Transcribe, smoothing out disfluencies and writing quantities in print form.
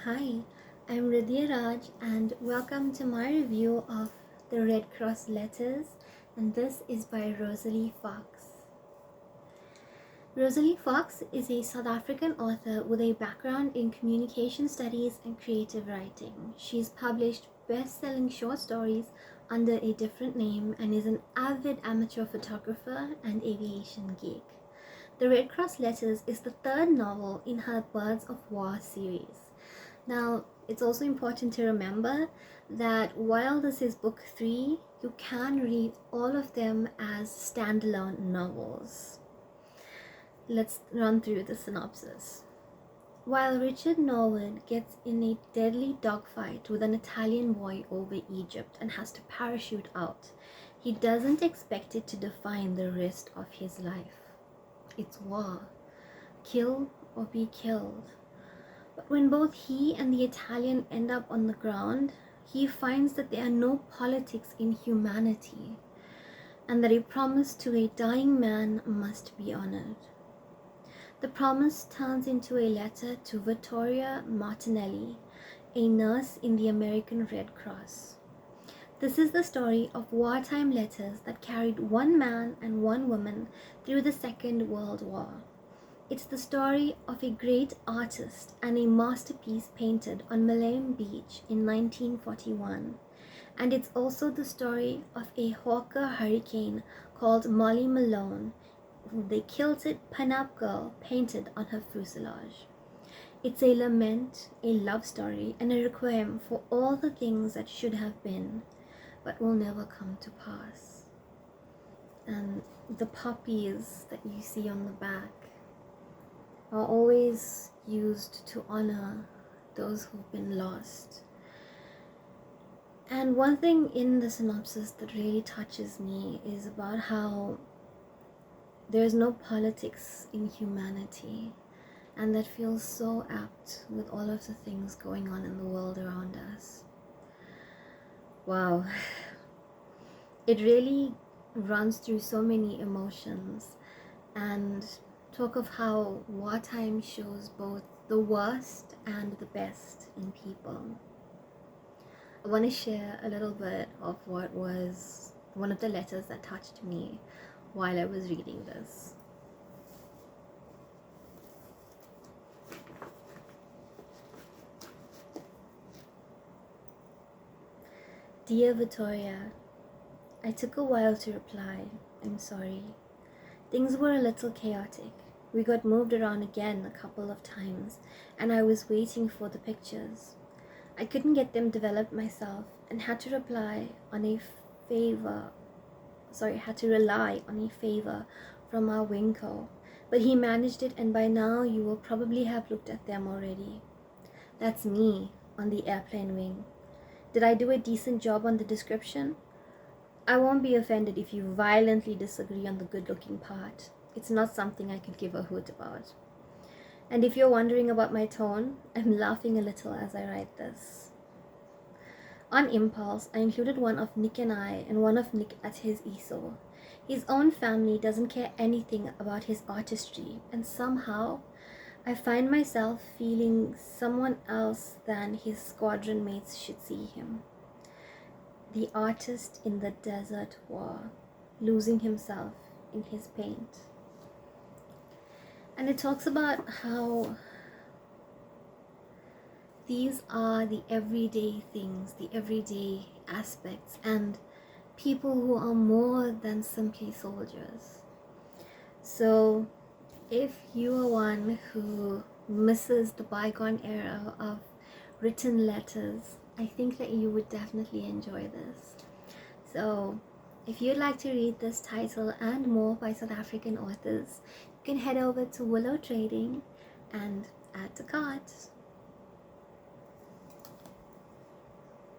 Hi, I'm Ridhya Raj and welcome to my review of the Red Cross Letters, and this is by Rosalie Fox. Rosalie Fox is a South African author with a background in communication studies and creative writing. She's published best-selling short stories under a different name and is an avid amateur photographer and aviation geek. The Red Cross Letters is the third novel in her Birds of War series. Now, it's also important to remember that while this is book 3, you can read all of them as standalone novels. Let's run through the synopsis. While Richard Norwood gets in a deadly dogfight with an Italian boy over Egypt and has to parachute out, he doesn't expect it to define the rest of his life. It's war. Kill or be killed. But when both he and the Italian end up on the ground, he finds that there are no politics in humanity, and that a promise to a dying man must be honored. The promise turns into a letter to Vittoria Martinelli, a nurse in the American Red Cross. This is the story of wartime letters that carried one man and one woman through the Second World War. It's the story of a great artist and a masterpiece painted on Malame Beach in 1941. And it's also the story of a hawker hurricane called Molly Malone, who the kilted pin-up girl painted on her fuselage. It's a lament, a love story, and a requiem for all the things that should have been, but will never come to pass. And the poppies that you see on the back are always used to honor those who've been lost. And one thing in the synopsis that really touches me is about how there's no politics in humanity, and that feels so apt with all of the things going on in the world around us. Wow. It really runs through so many emotions, and talk of how wartime shows both the worst and the best in people. I want to share a little bit of what was one of the letters that touched me while I was reading this. Dear Victoria, I took a while to reply. I'm sorry. Things were a little chaotic. We got moved around again a couple of times, and I was waiting for the pictures. I couldn't get them developed myself and had to rely on a favor from our wingco. But he managed it, and by now you will probably have looked at them already. That's me on the airplane wing. Did I do a decent job on the description? I won't be offended if you violently disagree on the good-looking part. It's not something I could give a hoot about. And if you're wondering about my tone, I'm laughing a little as I write this. On impulse, I included one of Nick and I and one of Nick at his easel. His own family doesn't care anything about his artistry, and somehow I find myself feeling someone else than his squadron mates should see him. The artist in the desert war, losing himself in his paint. And it talks about how these are the everyday things, the everyday aspects, and people who are more than simply soldiers. So if you are one who misses the bygone era of written letters, I think that you would definitely enjoy this. So if you'd like to read this title and more by South African authors, you can head over to Willow Trading and add to cart.